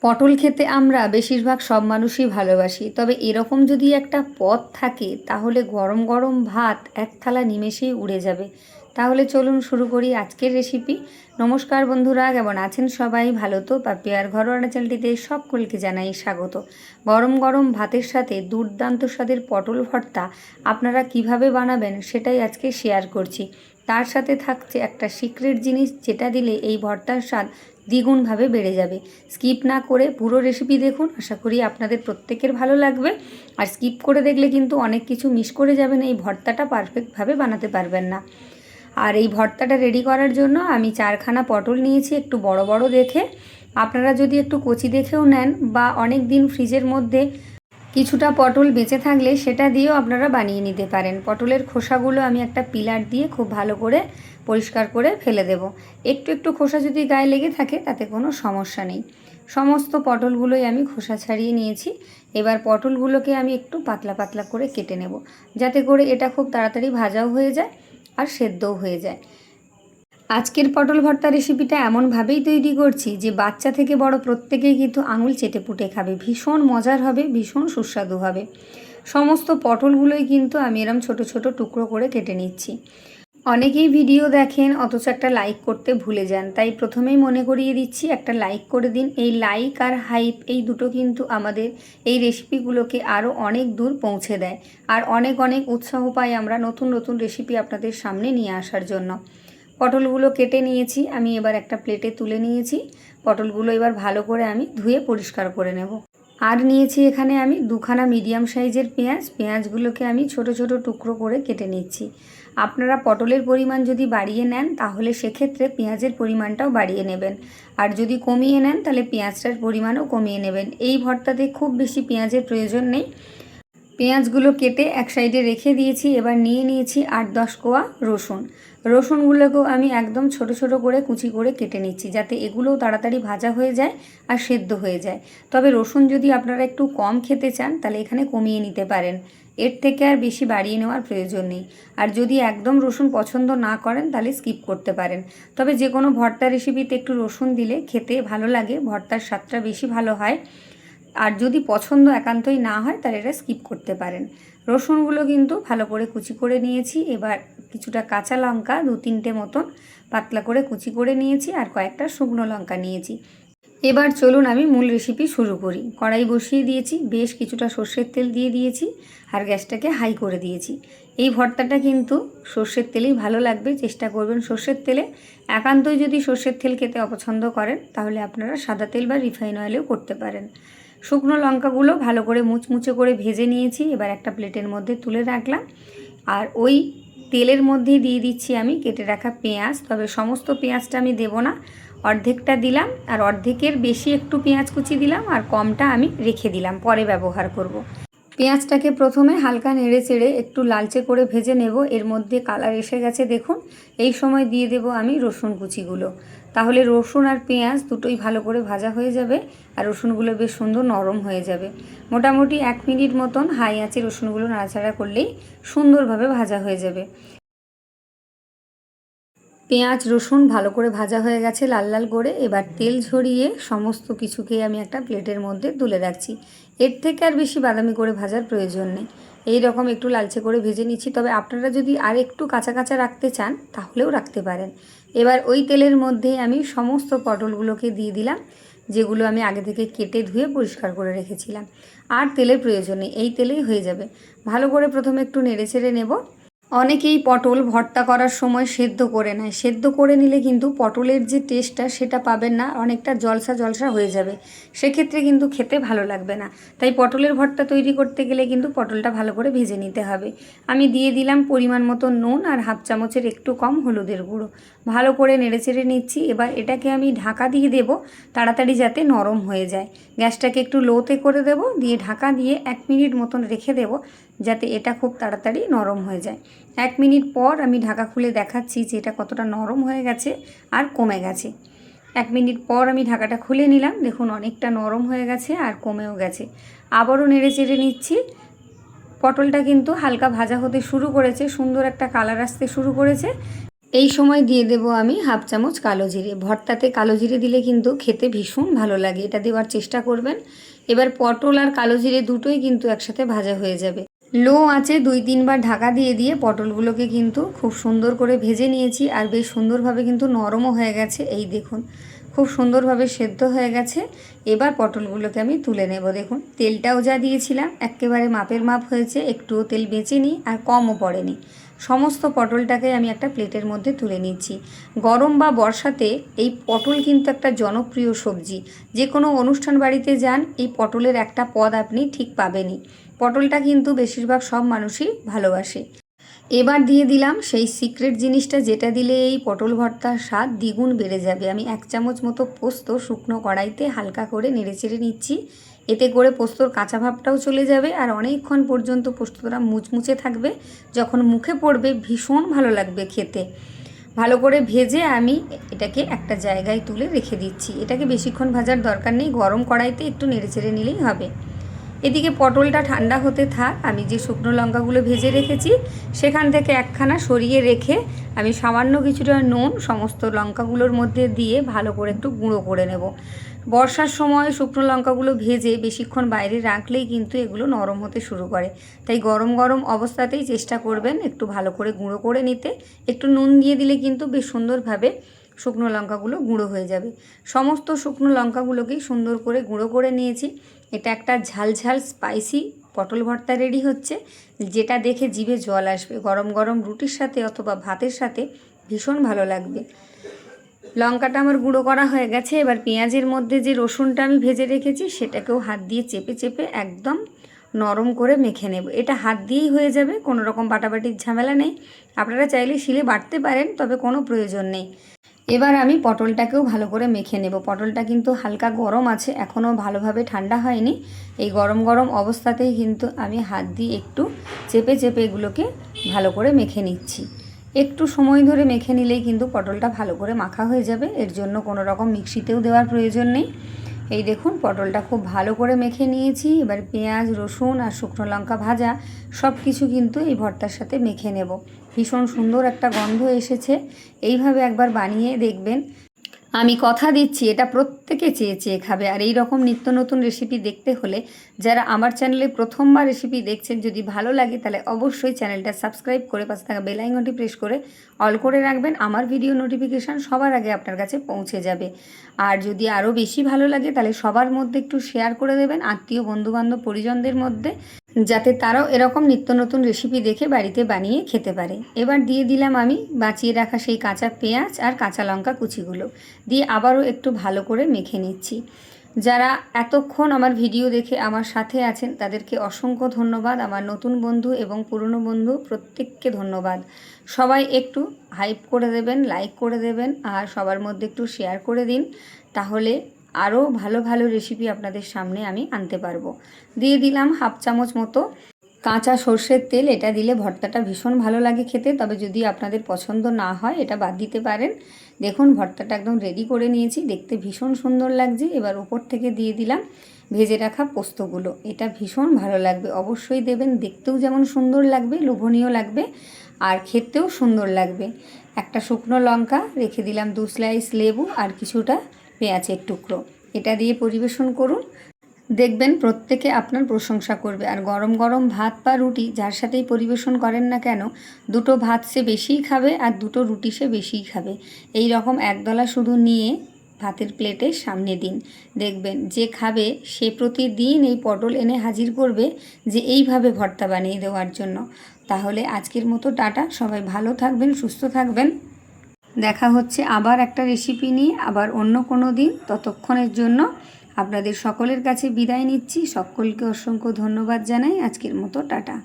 পটল খেতে আমরা বেশিরভাগ সব মানুষই ভালোবাসি, তবে এরকম যদি একটা পদ থাকে তাহলে গরম গরম ভাত এক থালা নিমেষেই উড়ে যাবে। তাহলে চলুন শুরু করি আজকের রেসিপি। নমস্কার বন্ধুরা, কেমন আছেন সবাই? ভালো তো? পাপিয়ার ঘরোয়া চ্যানেলটিতে সকলকে জানাই স্বাগত। গরম গরম ভাতের সাথে দুর্দান্ত স্বাদের পটল ভর্তা আপনারা কিভাবে বানাবেন সেটাই আজকে শেয়ার করছি। তার সাথে থাকছে একটা সিক্রেট জিনিস, যেটা দিলে এই ভর্তার স্বাদ দ্বিগুণভাবে বেড়ে যাবে। স্কিপ না করে পুরো রেসিপি দেখুন, আশা করি আপনাদের প্রত্যেকের ভালো লাগবে। আর স্কিপ করে দেখলে কিন্তু অনেক কিছু মিস করে যাবেন, এই ভর্তাটা পারফেক্টভাবে বানাতে পারবেন না। আর এই ভর্তাটা রেডি করার জন্য আমি 4খানা পটল নিয়েছি, একটু বড় বড় দেখে। আপনারা যদি একটু কচি দেখেও নেন বা অনেক দিন ফ্রিজের মধ্যে কিছুটা পটল বেঁচে থাকলে সেটা দিয়েও আপনারা বানিয়ে নিতে পারেন। পটলের খোসাগুলো আমি একটা পিলার দিয়ে খুব ভালো করে পরিষ্কার করে ফেলে দেব। একটু একটু খোসা যদি গায়ে লেগে থাকে তাতে কোনো সমস্যা নেই। সমস্ত পটলগুলোই আমি খোসা ছাড়িয়ে নিয়েছি। এবার পটলগুলোকে আমি একটু পাতলা পাতলা করে কেটে নেব, যাতে করে এটা খুব তাড়াতাড়ি ভাজাও হয়ে যায় আর সেদ্ধও হয়ে যায়। আজকের পটল ভর্তা রেসিপিটা এমনভাবেই তৈরি করছি যে বাচ্চা থেকে বড় প্রত্যেকেই কিন্তু আঙুল চেটেপুটে খাবে। ভীষণ মজার হবে, ভীষণ সুস্বাদু হবে। সমস্ত পটলগুলোই কিন্তু আমি এরম ছোট ছোট টুকরো করে কেটে নিচ্ছি। অনেকেই ভিডিও দেখেন অথচ একটা লাইক করতে ভুলে যান, তাই প্রথমেই মনে করিয়ে দিচ্ছি, একটা লাইক করে দিন। এই লাইক আর হাইপ এই দুটো কিন্তু আমাদের এই রেসিপিগুলোকে আরও অনেক দূর পৌঁছে দেয়, আর অনেক অনেক উৎসাহ পাই আমরা নতুন নতুন রেসিপি আপনাদের সামনে নিয়ে আসার জন্য। পটলগুলো কেটে নিয়েছি, আমি এবার একটা প্লেটে তুলে নিয়েছি। পটলগুলো এবার ভালো করে আমি ধুয়ে পরিষ্কার করে নেব। আর নিয়েছি এখানে আমি 2খানা মিডিয়াম সাইজের পেঁয়াজ। পেঁয়াজগুলোকে আমি ছোট ছোট টুকরো করে কেটে নিচ্ছি। আপনারা পটলের পরিমাণ যদি বাড়িয়ে নেন তাহলে সেক্ষেত্রে পেঁয়াজের পরিমাণটাও বাড়িয়ে নেবেন, আর যদি কমিয়ে নেন তাহলে পেঁয়াজটার পরিমাণও কমিয়ে নেবেন। এই ভর্তাতে খুব বেশি পেঁয়াজের প্রয়োজন নেই। পেঁয়াজগুলো কেটে এক সাইডে রেখে দিয়েছি। এবার নিয়ে নিয়েছি 8-10 কোয়া রসুন। রসুনগুলোকেও আমি একদম ছোট ছোট করে কুচি করে কেটে নিচ্ছি, যাতে এগুলোও তাড়াতাড়ি ভাজা হয়ে যায় আর সেদ্ধ হয়ে যায়। তবে রসুন যদি আপনারা একটু কম খেতে চান তাহলে এখানে কমিয়ে নিতে পারেন, এর থেকে আর বেশি বাড়িয়ে নেওয়ার প্রয়োজন নেই। আর যদি একদম রসুন পছন্দ না করেন তাহলে স্কিপ করতে পারেন। তবে যে কোনো ভর্তা রেসিপিতে একটু রসুন দিলে খেতে ভালো লাগে, ভর্তার স্বাদটা বেশি ভালো হয়। আর যদি পছন্দ একান্তই না হয় তাহলে এটা স্কিপ করতে পারেন। রসুনগুলো কিন্তু ভালো করে কুচি করে নিয়েছি। এবার কিছুটা কাঁচা লঙ্কা 2-3টে মতন পাতলা করে কুচি করে নিয়েছি, আর কয়েকটা শুকনো লঙ্কা নিয়েছি। এবার চলুন আমি মূল রেসিপি শুরু করি। কড়াই বসিয়ে দিয়েছি, বেশ কিছুটা সর্ষের তেল দিয়ে দিয়েছি, আর গ্যাসটাকে হাই করে দিয়েছি। এই ভর্তাটা কিন্তু সর্ষের তেলেই ভালো লাগবে, চেষ্টা করবেন সর্ষের তেলে। একান্তই যদি সর্ষের তেল খেতে অপছন্দ করেন তাহলে আপনারা সাদা তেল বা রিফাইন অয়েলেও করতে পারেন। শুকনো লঙ্কাগুলো ভালো করে মুচমুচে করে ভেজে নিয়েছি। এবার একটা প্লেটের মধ্যে তুলে রাখলাম, আর ওই তেলের মধ্যেই দিয়ে দিচ্ছি আমি কেটে রাখা পেঁয়াজ। তবে সমস্ত পেঁয়াজটা আমি দেব না, অর্ধেকটা দিলাম, আর অর্ধেকের বেশি একটু পেঁয়াজ কুচি দিলাম, আর কমটা আমি রেখে দিলাম, পরে ব্যবহার করব। পেঁয়াজটাকে প্রথমে হালকা নেড়ে চেড়ে একটু লালচে করে ভেজে নেব। এর মধ্যে কালার এসে গেছে দেখুন। এই সময় দিয়ে দেব আমি রসুন কুচিগুলো। তাহলে রসুন আর পেঁয়াজ দুটোই ভালো করে ভাজা হয়ে যাবে, আর রসুনগুলো বেশ সুন্দর নরম হয়ে যাবে। মোটামুটি 1 মিনিট মতন হাই আঁচে রসুনগুলো নাড়াচাড়া করলেই সুন্দরভাবে ভাজা হয়ে যাবে। পেঁয়াজ রসুন ভালো করে ভাজা হয়ে গেছে লাল লাল করে। এবার তেল ঝরিয়ে সমস্ত কিছুকে আমি একটা প্লেটের মধ্যে তুলে রাখছি। এর থেকে আর বেশি বাদামি করে ভাজার প্রয়োজন নেই, এই রকম একটু লালচে করে ভেজে নিচ্ছি। তবে আপনারা যদি আর একটু কাঁচা কাঁচা রাখতে চান তাহলেও রাখতে পারেন। এবার ওই তেলের মধ্যে আমি সমস্ত পটলগুলোকে দিয়ে দিলাম, যেগুলো আমি আগে থেকে কেটে ধুয়ে পরিষ্কার করে রেখেছিলাম। আর তেলের প্রয়োজন নেই, এই তেলেই হয়ে যাবে। ভালো করে প্রথমে একটু নেড়ে চেড়ে নেব। অনেকেই পটল ভর্তা করার সময় সেদ্ধ করে নেয়। সেদ্ধ করে নিলে কিন্তু পটলের যে টেস্টটা সেটা পাবেন না, অনেকটা জলসা জলসা হয়ে যাবে, সেক্ষেত্রে কিন্তু খেতে ভালো লাগবে না। তাই পটলের ভর্তা তৈরি করতে গেলে কিন্তু পটলটা ভালো করে ভেজে নিতে হবে। আমি দিয়ে দিলাম পরিমাণ মতো নুন আর হাফ চামচের একটু কম হলুদের গুঁড়ো। ভালো করে নেড়েচেড়ে নিচ্ছি। এবার এটাকে আমি ঢাকা দিয়ে দেব, তাড়াতাড়ি যাতে নরম হয়ে যায়। গ্যাসটাকে একটু লোতে করে দেব, দিয়ে ঢাকা দিয়ে 1 মিনিট মতন রেখে দেব, যাতে এটা খুব তাড়াতাড়ি নরম হয়ে যায়। 1 মিনিট পর আমি ঢাকা খুলে দেখাচ্ছি যে এটা কতটা নরম হয়ে গেছে আর কমে গেছে। 1 মিনিট পর আমি ঢাকাটা খুলে নিলাম, দেখুন অনেকটা নরম হয়ে গেছে আর কমেও গেছে। আবারও নেড়ে চেড়ে নিচ্ছি। পটলটা কিন্তু হালকা ভাজা হতে শুরু করেছে, সুন্দর একটা কালার আসতে শুরু করেছে। এই সময় দিয়ে দেব আমি হাফ চামচ কালো জিরে। ভর্তাতে কালো জিরে দিলে কিন্তু খেতে ভীষণ ভালো লাগে, এটা দেওয়ার চেষ্টা করবেন। এবার পটল আর কালো জিরে দুটোই কিন্তু একসাথে ভাজা হয়ে যাবে। লো আঁচে 2-3 বার ঢাকা দিয়ে পটলগুলোকে কিন্তু খুব সুন্দর করে ভেজে নিয়েছি, আর বেশ সুন্দরভাবে কিন্তু নরমও হয়ে গেছে। এই দেখুন খুব সুন্দরভাবে সেদ্ধ হয়ে গেছে। এবার পটলগুলোকে আমি তুলে নেব। দেখুন তেলটাও যা দিয়েছিলাম একেবারে মাপের মাপ হয়েছে, একটুও তেল বেঁচেনি আর কমও পড়েনি। সমস্ত পটলটাকে আমি একটা প্লেটের মধ্যে তুলে নিচ্ছি। গরম বা বর্ষাতে এই পটল কিন্তু একটা জনপ্রিয় সবজি। যে কোনো অনুষ্ঠান বাড়িতে যান এই পটলের একটা পদ আপনি ঠিক পাবেনই। পটলটা কিন্তু বেশিরভাগ সব মানুষই ভালোবাসে। এবার দিয়ে দিলাম সেই সিক্রেট জিনিসটা, যেটা দিলে এই পটল ভর্তার স্বাদ দ্বিগুণ বেড়ে যাবে। আমি 1 চামচ মতো পোস্ত শুকনো কড়াইতে হালকা করে নেড়েচেড়ে নিচ্ছি। এতে করে পোস্তর কাঁচা ভাবটাও চলে যাবে আর অনেকক্ষণ পর্যন্ত পোস্তটা মুচমুচে থাকবে। যখন মুখে পড়বে ভীষণ ভালো লাগবে খেতে। ভালো করে ভেজে আমি এটাকে একটা জায়গায় তুলে রেখে দিচ্ছি। এটাকে বেশিক্ষণ ভাজার দরকার নেই, গরম কড়াইতে একটু নেড়েচেড়ে নিলেই হবে। এদিকে পটলটা ঠান্ডা হতে থাক। আমি যে শুকনো লঙ্কাগুলো ভেজে রেখেছি সেখান থেকে একখানা সরিয়ে রেখে আমি সামান্য কিছুটা নুন সমস্ত লঙ্কাগুলোর মধ্যে দিয়ে ভালো করে একটু গুঁড়ো করে নেব। বর্ষার সময় শুকনো লঙ্কাগুলো ভেজে বেশিক্ষণ বাইরে রাখলেই কিন্তু এগুলো নরম হতে শুরু করে, তাই গরম গরম অবস্থাতেই চেষ্টা করবেন একটু ভালো করে গুঁড়ো করে নিতে। একটু নুন দিয়ে দিলে কিন্তু বেশ সুন্দরভাবে শুকনো লঙ্কাগুলো গুঁড়ো হয়ে যাবে। সমস্ত শুকনো লঙ্কাগুলোকেই সুন্দর করে গুঁড়ো করে নিয়েছি। এটা একটা ঝালঝাল স্পাইসি পটল ভর্তা রেডি হচ্ছে, যেটা দেখে জিভে জল আসবে। গরম গরম রুটির সাথে অথবা ভাতের সাথে ভীষণ ভালো লাগবে। লঙ্কাটা আমার গুঁড়ো করা হয়ে গেছে। এবার পেঁয়াজের মধ্যে যে রসুনটা আমি ভেজে রেখেছি সেটাকেও হাত দিয়ে চেপে চেপে একদম নরম করে মেখে নেব। এটা হাত দিয়েই হয়ে যাবে, কোনো রকম বাটাবাটির ঝামেলা নেই। আপনারা চাইলে শিলে বাটতে পারেন, তবে কোনো প্রয়োজন নেই। এবার আমি পটলটাকেও ভালো করে মেখে নেব। পটলটা কিন্তু হালকা গরম আছে, এখনও ভালোভাবে ঠান্ডা হয়নি। এই গরম গরম অবস্থাতেই কিন্তু আমি হাত দিয়ে একটু চেপে চেপে এগুলোকে ভালো করে মেখে নিচ্ছি। একটু সময় ধরে মেখে নিলেই কিন্তু পটলটা ভালো করে মাখা হয়ে যাবে। এর জন্য কোনো রকম মিক্সিতেও দেওয়ার প্রয়োজন নেই। এই দেখুন পটলটা খুব ভালো করে মেখে নিয়েছি। এবার পেঁয়াজ রসুন আর শুকনো লঙ্কা ভাজা সব কিছু কিন্তু এই ভর্তার সাথে মেখে নেব। ভীষণ সুন্দর একটা গন্ধ এসেছে। এইভাবে একবার বানিয়ে দেখবেন। আমি কথা দিচ্ছি এটা প্রত্যেকে চেয়ে চেয়ে খাবে। আর এই রকম নিত্য নতুন রেসিপি দেখতে হলে যারা আমার চ্যানেলে প্রথমবার রেসিপি দেখছেন, যদি ভালো লাগে তাহলে অবশ্যই চ্যানেলটা সাবস্ক্রাইব করে পাশে থাকা বেল আইকনটি প্রেস করে অল করে রাখবেন। আমার ভিডিও নোটিফিকেশান সবার আগে আপনার কাছে পৌঁছে যাবে। আর যদি আরও বেশি ভালো লাগে তাহলে সবার মধ্যে একটু শেয়ার করে দেবেন, আত্মীয় বন্ধুবান্ধব পরিজনদের মধ্যে, যাতে তারাও এরকম নিত্য নতুন রেসিপি দেখে বাড়িতে বানিয়ে খেতে পারে। এবার দিয়ে দিলাম আমি বাঁচিয়ে রাখা সেই কাঁচা পেঁয়াজ আর কাঁচা লঙ্কা কুচিগুলো দিয়ে আবারও একটু ভালো করে মেখে নিচ্ছি। যারা এতক্ষণ আমার ভিডিও দেখে আমার সাথে আছেন তাদেরকে অসংখ্য ধন্যবাদ। আমার নতুন বন্ধু এবং পুরনো বন্ধু প্রত্যেককে ধন্যবাদ। সবাই একটু হাইপ করে দেবেন, লাইক করে দেবেন আর সবার মধ্যে একটু শেয়ার করে দিন, তাহলে আরও ভালো ভালো রেসিপি আপনাদের সামনে আমি আনতে পারবো। দিয়ে দিলাম হাফ চামচ মতো কাঁচা সর্ষের তেল। এটা দিলে ভর্তাটা ভীষণ ভালো লাগে খেতে, তবে যদি আপনাদের পছন্দ না হয় এটা বাদ দিতে পারেন। দেখুন ভর্তাটা একদম রেডি করে নিয়েছি, দেখতে ভীষণ সুন্দর লাগছে। এবার উপর থেকে দিয়ে দিলাম ভেজে রাখা পোস্তগুলো। এটা ভীষণ ভালো লাগবে, অবশ্যই দেবেন। দেখতেও যেমন সুন্দর লাগবে, লোভনীয় লাগবে আর খেতেও সুন্দর লাগবে। একটা শুকনো লঙ্কা রেখে দিলাম, 2 স্লাইস লেবু আর কিছুটা পেঁয়াজের টুকরো। এটা দিয়ে পরিবেশন করুন, দেখবেন প্রত্যেকে আপনার প্রশংসা করবে। আর গরম গরম ভাত বা রুটি যার সাথেই পরিবেশন করেন না কেন, দুটো ভাত সে বেশিই খাবে আর দুটো রুটি সে বেশিই খাবে। এই রকম একদলা শুধু নিয়ে ভাতের প্লেটে সামনে দিন, দেখবেন যে খাবে সে প্রতিদিন এই পটল এনে হাজির করবে যে এইভাবে ভর্তা বানিয়ে দেওয়ার জন্য। তাহলে আজকের মতো টাটা, সবাই ভালো থাকবেন, সুস্থ থাকবেন। দেখা হচ্ছে আবার একটা রেসিপি নিয়ে আবার অন্য কোনো দিন। ততক্ষণের জন্য আপনাদের সকলের কাছে বিদায় নিচ্ছি। সকলকে অসংখ্য ধন্যবাদ জানাই। আজকের মতো টাটা।